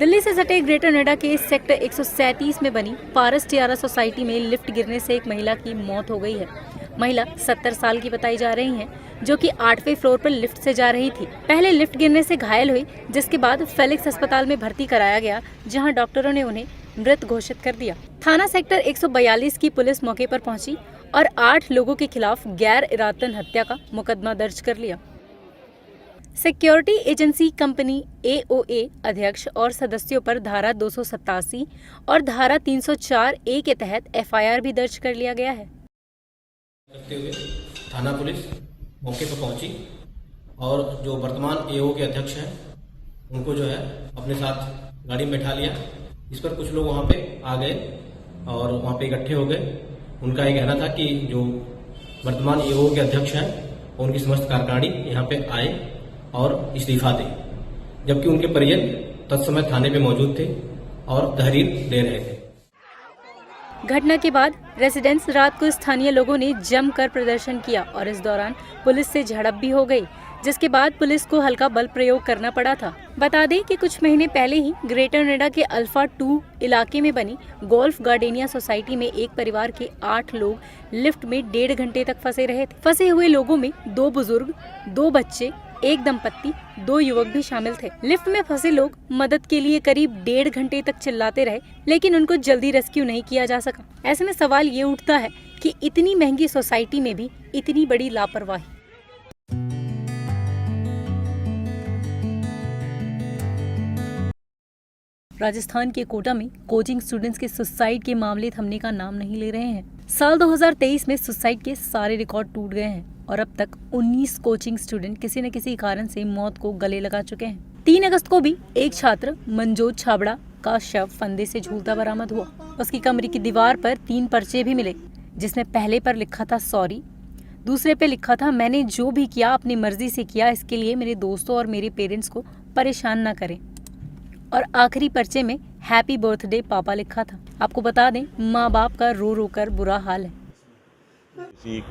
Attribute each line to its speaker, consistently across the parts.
Speaker 1: दिल्ली से सटे ग्रेटर नोएडा के सेक्टर 137 में बनी पारस टियारा सोसाइटी में लिफ्ट गिरने से एक महिला की मौत हो गई है। महिला 70 साल की बताई जा रही है, जो कि 8वें फ्लोर पर लिफ्ट से जा रही थी। पहले लिफ्ट गिरने से घायल हुई, जिसके बाद फेलिक्स अस्पताल में भर्ती कराया गया, जहां डॉक्टरों ने उन्हें मृत घोषित कर दिया। थाना सेक्टर 142 की पुलिस मौके पर पहुंची और 8 लोगों के खिलाफ गैर इरादतन हत्या का मुकदमा दर्ज कर लिया। सिक्योरिटी एजेंसी कंपनी AOA अध्यक्ष और सदस्यों पर धारा 287 और धारा 304A के तहत FIR भी दर्ज कर लिया गया है।
Speaker 2: करते हुए थाना पुलिस मौके पर पहुंची और जो वर्तमान AO के अध्यक्ष हैं उनको जो है अपने साथ गाड़ी में बैठा लिया। इस पर कुछ लोग वहां पे आ गए और वहां पे इकट्ठे हो गए। उनका ये कहना था कि जो वर्तमान AO के अध्यक्ष हैं उनकी समस्त कार्यकारिणी यहाँ पे आए और इस्तीफा दे, जबकि उनके परिजन तत्समय थाने पे मौजूद थे और तहरीर दे रहे थे।
Speaker 1: घटना के बाद रेजिडेंट्स रात को स्थानीय लोगों ने जमकर प्रदर्शन किया और इस दौरान पुलिस से झड़प भी हो गई, जिसके बाद पुलिस को हल्का बल प्रयोग करना पड़ा था। बता दें कि कुछ महीने पहले ही ग्रेटर नोएडा के अल्फा 2 इलाके में बनी गोल्फ गार्डेनिया सोसाइटी में एक परिवार के 8 लोग लिफ्ट में 1.5 घंटे तक फंसे रहे थे। फंसे हुए लोगों में 2 बुजुर्ग, 2 बच्चे, एक दंपत्ति, 2 युवक भी शामिल थे। लिफ्ट में फंसे लोग मदद के लिए करीब 1.5 घंटे तक चिल्लाते रहे, लेकिन उनको जल्दी रेस्क्यू नहीं किया जा सका। ऐसे में सवाल ये उठता है कि इतनी महंगी सोसाइटी में भी इतनी बड़ी लापरवाही। राजस्थान के कोटा में कोचिंग स्टूडेंट्स के सुसाइड के मामले थमने का नाम नहीं ले रहे हैं। साल 2023 में सुसाइड के सारे रिकॉर्ड टूट गए हैं और अब तक 19 कोचिंग स्टूडेंट किसी न किसी कारण से मौत को गले लगा चुके हैं। 3 अगस्त को भी एक छात्र मनजोत छाबड़ा का शव फंदे से झूलता बरामद हुआ। उसकी कमरे की दीवार पर 3 पर्चे भी मिले, जिसमें पहले पर लिखा था सॉरी, दूसरे पे लिखा था मैंने जो भी किया अपनी मर्जी से किया, इसके लिए मेरे दोस्तों और मेरे पेरेंट्स को परेशान न करें, और आखिरी पर्चे में हैप्पी बर्थडे पापा लिखा था। आपको बता दें, माँ बाप का रो रो कर बुरा हाल है।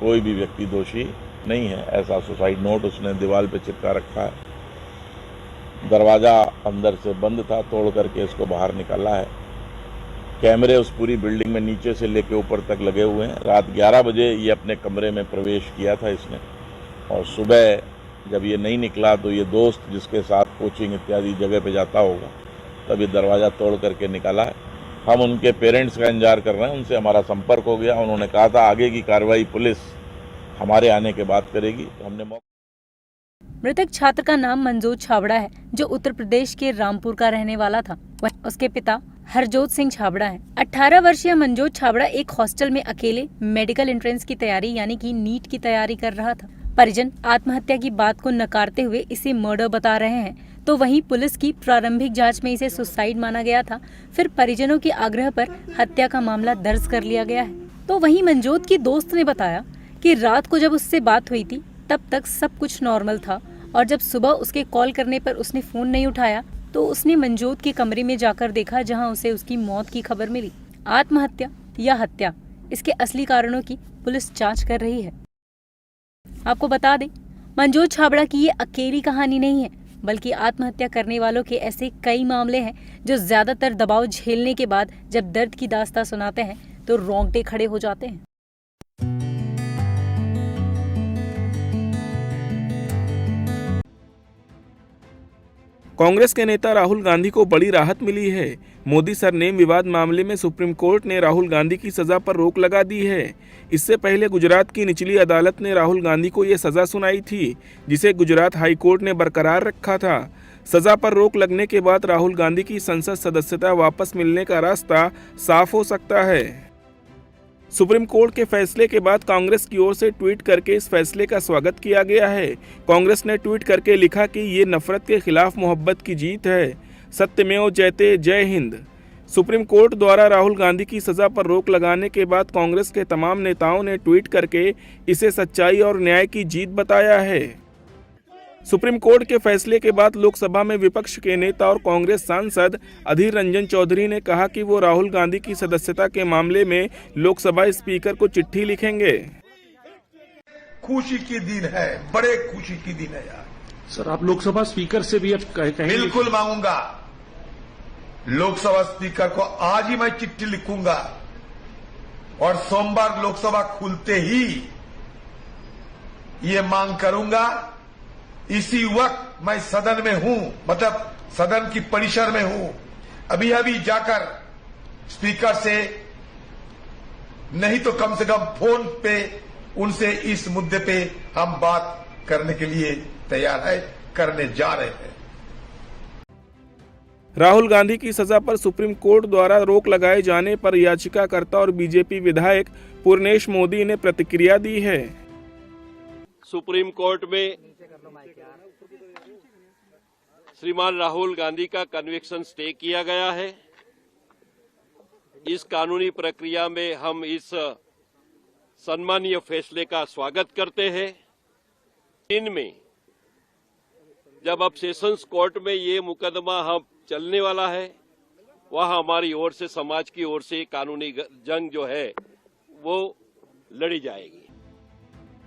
Speaker 3: कोई भी व्यक्ति दोषी नहीं है, ऐसा सुसाइड नोट उसने दीवार पे चिपका रखा है। दरवाजा अंदर से बंद था, तोड़ करके इसको बाहर निकाला है। कैमरे उस पूरी बिल्डिंग में नीचे से लेके ऊपर तक लगे हुए हैं। रात 11 बजे ये अपने कमरे में प्रवेश किया था इसने, और सुबह जब ये नहीं निकला तो ये दोस्त जिसके साथ कोचिंग इत्यादि जगह पे जाता होगा, तब ये दरवाज़ा तोड़ करके निकाला है। हम उनके पेरेंट्स का इंतजार कर रहे हैं, उनसे हमारा संपर्क हो गया। उन्होंने कहा था आगे की कार्रवाई पुलिस हमारे आने के बाद करेगी। हमने
Speaker 1: मृतक छात्र का नाम मनजोत छाबड़ा है, जो उत्तर प्रदेश के रामपुर का रहने वाला था। उसके पिता हरजोत सिंह छाबड़ा हैं। 18 वर्षीय मनजोत छाबड़ा एक हॉस्टल में अकेले मेडिकल एंट्रेंस की तैयारी यानी कि नीट की तैयारी कर रहा था। परिजन आत्महत्या की बात को नकारते हुए इसे मर्डर बता रहे हैं, तो वहीं पुलिस की प्रारंभिक जांच में इसे सुसाइड माना गया था। फिर परिजनों के आग्रह पर हत्या का मामला दर्ज कर लिया गया है। तो वहीं मनजोत की दोस्त ने बताया कि रात को जब उससे बात हुई थी तब तक सब कुछ नॉर्मल था, और जब सुबह उसके कॉल करने पर उसने फोन नहीं उठाया तो उसने मनजोत के कमरे में जाकर देखा, जहां उसे उसकी मौत की खबर मिली। आत्महत्या या हत्या, इसके असली कारणों की पुलिस जांच कर रही है। आपको बता दें, मनजोत छाबड़ा की ये अकेली कहानी नहीं है, बल्कि आत्महत्या करने वालों के ऐसे कई मामले हैं जो ज्यादातर दबाव झेलने के बाद जब दर्द की दास्तां सुनाते हैं तो रोंगटे खड़े हो जाते हैं।
Speaker 4: कांग्रेस के नेता राहुल गांधी को बड़ी राहत मिली है। मोदी सरनेम विवाद मामले में सुप्रीम कोर्ट ने राहुल गांधी की सजा पर रोक लगा दी है। इससे पहले गुजरात की निचली अदालत ने राहुल गांधी को ये सजा सुनाई थी, जिसे गुजरात हाई कोर्ट ने बरकरार रखा था। सजा पर रोक लगने के बाद राहुल गांधी की संसद सदस्यता वापस मिलने का रास्ता साफ हो सकता है। सुप्रीम कोर्ट के फैसले के बाद कांग्रेस की ओर से ट्वीट करके इस फैसले का स्वागत किया गया है। कांग्रेस ने ट्वीट करके लिखा कि ये नफरत के खिलाफ मोहब्बत की जीत है। सत्यमेव जयते, जय हिंद। सुप्रीम कोर्ट द्वारा राहुल गांधी की सजा पर रोक लगाने के बाद कांग्रेस के तमाम नेताओं ने ट्वीट करके इसे सच्चाई और न्याय की जीत बताया है। सुप्रीम कोर्ट के फैसले के बाद लोकसभा में विपक्ष के नेता और कांग्रेस सांसद अधीर रंजन चौधरी ने कहा कि वो राहुल गांधी की सदस्यता के मामले में लोकसभा स्पीकर को चिट्ठी लिखेंगे।
Speaker 5: खुशी की दिन है, बड़े खुशी की दिन है यार।
Speaker 6: सर, आप लोकसभा स्पीकर से भी अब कहेंगे?
Speaker 5: बिल्कुल मांगूंगा। लोकसभा स्पीकर को आज ही मैं चिट्ठी लिखूंगा और सोमवार लोकसभा खुलते ही ये मांग करूंगा। इसी वक्त मैं सदन में हूं, मतलब सदन की परिसर में हूं। अभी अभी जाकर स्पीकर से नहीं तो कम से कम फोन पे उनसे इस मुद्दे पे हम बात करने के लिए तैयार है, करने जा रहे हैं।
Speaker 4: राहुल गांधी की सजा पर सुप्रीम कोर्ट द्वारा रोक लगाए जाने पर याचिकाकर्ता और बीजेपी विधायक पूर्णेश मोदी ने प्रतिक्रिया दी है।
Speaker 6: सुप्रीम कोर्ट में श्रीमान राहुल गांधी का कन्विक्शन स्टे किया गया है। इस कानूनी प्रक्रिया में हम इस सम्मानीय फैसले का स्वागत करते हैं। इनमें जब अब सेशंस कोर्ट में ये मुकदमा हम चलने वाला है, वह हमारी ओर से, समाज की ओर से कानूनी जंग जो है वो लड़ी जाएगी।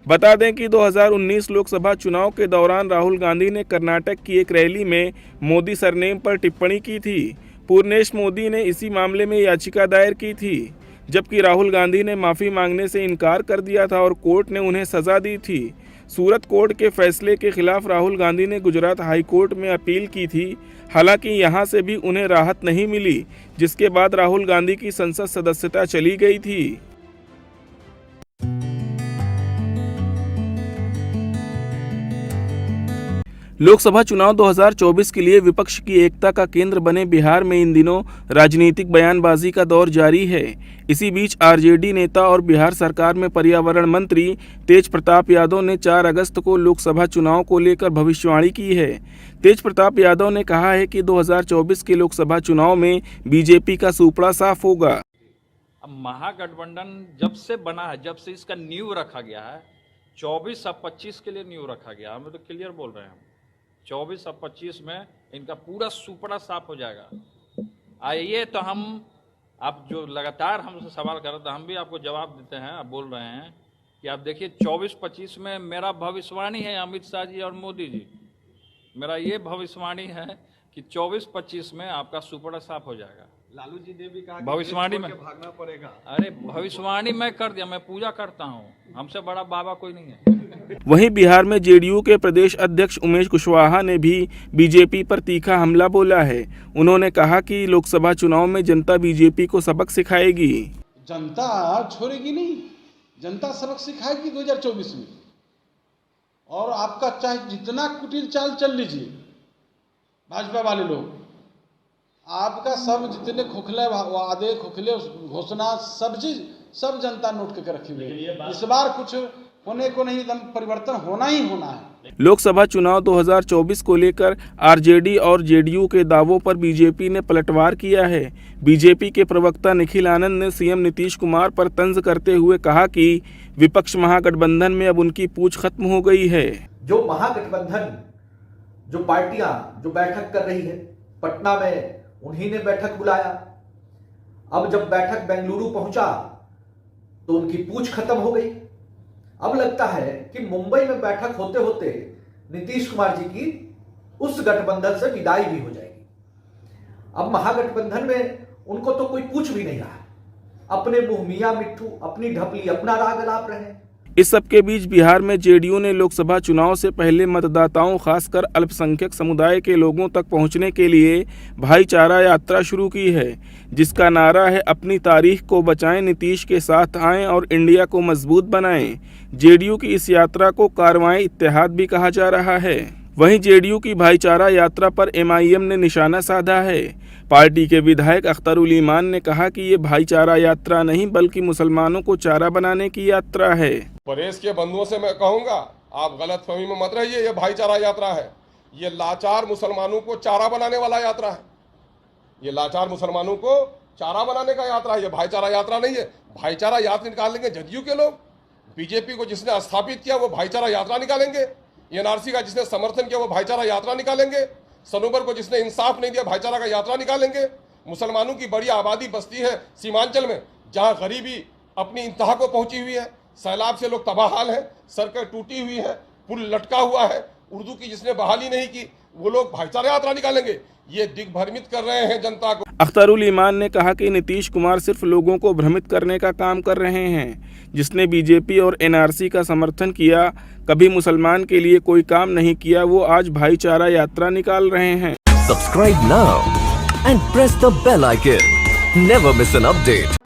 Speaker 4: बता दें कि 2019 लोकसभा चुनाव के दौरान राहुल गांधी ने कर्नाटक की एक रैली में मोदी सरनेम पर टिप्पणी की थी। पूर्णेश मोदी ने इसी मामले में याचिका दायर की थी, जबकि राहुल गांधी ने माफी मांगने से इनकार कर दिया था और कोर्ट ने उन्हें सजा दी थी। सूरत कोर्ट के फैसले के खिलाफ राहुल गांधी ने गुजरात हाई कोर्ट में अपील की थी। हालांकि यहां से भी उन्हें राहत नहीं मिली, जिसके बाद राहुल गांधी की संसद सदस्यता चली गई थी। लोकसभा चुनाव 2024 के लिए विपक्ष की एकता का केंद्र बने बिहार में इन दिनों राजनीतिक बयानबाजी का दौर जारी है। इसी बीच आरजेडी नेता और बिहार सरकार में पर्यावरण मंत्री तेज प्रताप यादव ने 4 अगस्त को लोकसभा चुनाव को लेकर भविष्यवाणी की है। तेज प्रताप यादव ने कहा है कि 2024 के लोकसभा चुनाव में बीजेपी का सुपड़ा साफ होगा।
Speaker 7: अब महागठबंधन जब से बना है, जब से इसका नींव रखा गया है, 24 और 25 के लिए नींव रखा गया, हम तो क्लियर बोल रहे हैं। 24 और 25 में इनका पूरा सुपड़ा साफ हो जाएगा। आइए तो हम, आप जो लगातार हमसे सवाल कर रहे थे, हम भी आपको जवाब देते हैं। आप बोल रहे हैं कि आप देखिए 24-25 में मेरा भविष्यवाणी है, अमित शाह जी और मोदी जी, मेरा ये भविष्यवाणी है कि 24-25 में आपका सुपड़ा साफ हो जाएगा।
Speaker 8: लालू जी ने भी कहा
Speaker 7: भविष्यवाणी में
Speaker 8: भागना पड़ेगा।
Speaker 7: अरे भविष्यवाणी मैं कर दिया, मैं पूजा करता हूँ, हमसे बड़ा बाबा कोई नहीं है।
Speaker 4: वहीं बिहार में जेडीयू के प्रदेश अध्यक्ष उमेश कुशवाहा ने भी बीजेपी पर तीखा हमला बोला है। उन्होंने कहा कि लोकसभा चुनाव में जनता बीजेपी को सबक सिखाएगी।
Speaker 8: जनता छोड़ेगी नहीं, जनता सबक सिखाएगी 2024 में। और आपका चाहे जितना कुटिल चाल चल लीजिए, भाजपा वाले लोग, आपका सब जितने खोखले वादे, खोखले घोषणा, सब चीज, सब जनता नोट करके रखी हुई है। इस बार कुछ होने को नहीं, एकदम परिवर्तन होना ही होना है।
Speaker 4: लोकसभा चुनाव 2024 को लेकर आरजेडी और जेडीयू के दावों पर बीजेपी ने पलटवार किया है। बीजेपी के प्रवक्ता निखिल आनंद ने सीएम नीतीश कुमार पर तंज करते हुए कहा कि विपक्ष महागठबंधन में अब उनकी पूछ खत्म हो गई है।
Speaker 9: जो महागठबंधन, जो पार्टियां जो बैठक कर रही है, पटना में उन्हीं ने बैठक बुलाया। अब जब बैठक बेंगलुरु पहुंचा तो उनकी पूछ खत्म हो गई। अब लगता है कि मुंबई में बैठक होते होते नीतीश कुमार जी की उस गठबंधन से विदाई भी हो जाएगी। अब महागठबंधन में उनको तो कोई पूछ भी नहीं रहा, अपने मुंह मियां मिट्ठू, अपनी ढपली, अपना राग अलाप रहे।
Speaker 4: इस सब के बीच बिहार में जेडीयू ने लोकसभा चुनाव से पहले मतदाताओं, खासकर अल्पसंख्यक समुदाय के लोगों तक पहुंचने के लिए भाईचारा यात्रा शुरू की है, जिसका नारा है अपनी तारीख को बचाएं, नीतीश के साथ आएं और इंडिया को मजबूत बनाएं। जेडीयू की इस यात्रा को कारवां इत्तेहाद भी कहा जा रहा है। वहीं जेडीयू की भाईचारा यात्रा पर एमआईएम ने निशाना साधा है। पार्टी के विधायक अख्तरुल ईमान ने कहा कि ये भाईचारा यात्रा नहीं बल्कि मुसलमानों को चारा बनाने की यात्रा है।
Speaker 10: प्रेस के बंधुओं से मैं कहूंगा, आप गलतफहमी में मत रहिए, ये भाईचारा यात्रा है। ये लाचार मुसलमानों को चारा बनाने वाला यात्रा है। ये लाचार मुसलमानों को चारा बनाने का यात्रा है, ये भाईचारा यात्रा नहीं है। भाईचारा यात्रा निकालेंगे जदयू के लोग, बीजेपी को जिसने स्थापित किया वो भाईचारा यात्रा निकालेंगे, एनआरसी का जिसने समर्थन किया वो भाईचारा यात्रा निकालेंगे, सनोवर को जिसने इंसाफ नहीं दिया भाईचारा का यात्रा निकालेंगे। मुसलमानों की बड़ी आबादी बस्ती है सीमांचल में, जहां गरीबी अपनी इंतहा को पहुंची हुई है, सैलाब से लोग तबाहाल हैं, सड़कें टूटी हुई है, पुल लटका हुआ है, उर्दू की जिसने बहाली नहीं की, वो लोग भाईचारा यात्रा निकालेंगे। ये दिग्भ्रमित कर रहे हैं जनता को।
Speaker 4: अख्तरुल ईमान ने कहा कि नीतीश कुमार सिर्फ लोगों को भ्रमित करने का काम कर रहे हैं। जिसने बीजेपी और एनआरसी का समर्थन किया, कभी मुसलमान के लिए कोई काम नहीं किया, वो आज भाईचारा यात्रा निकाल रहे हैं।
Speaker 11: Subscribe now and press the bell icon. Never miss an update.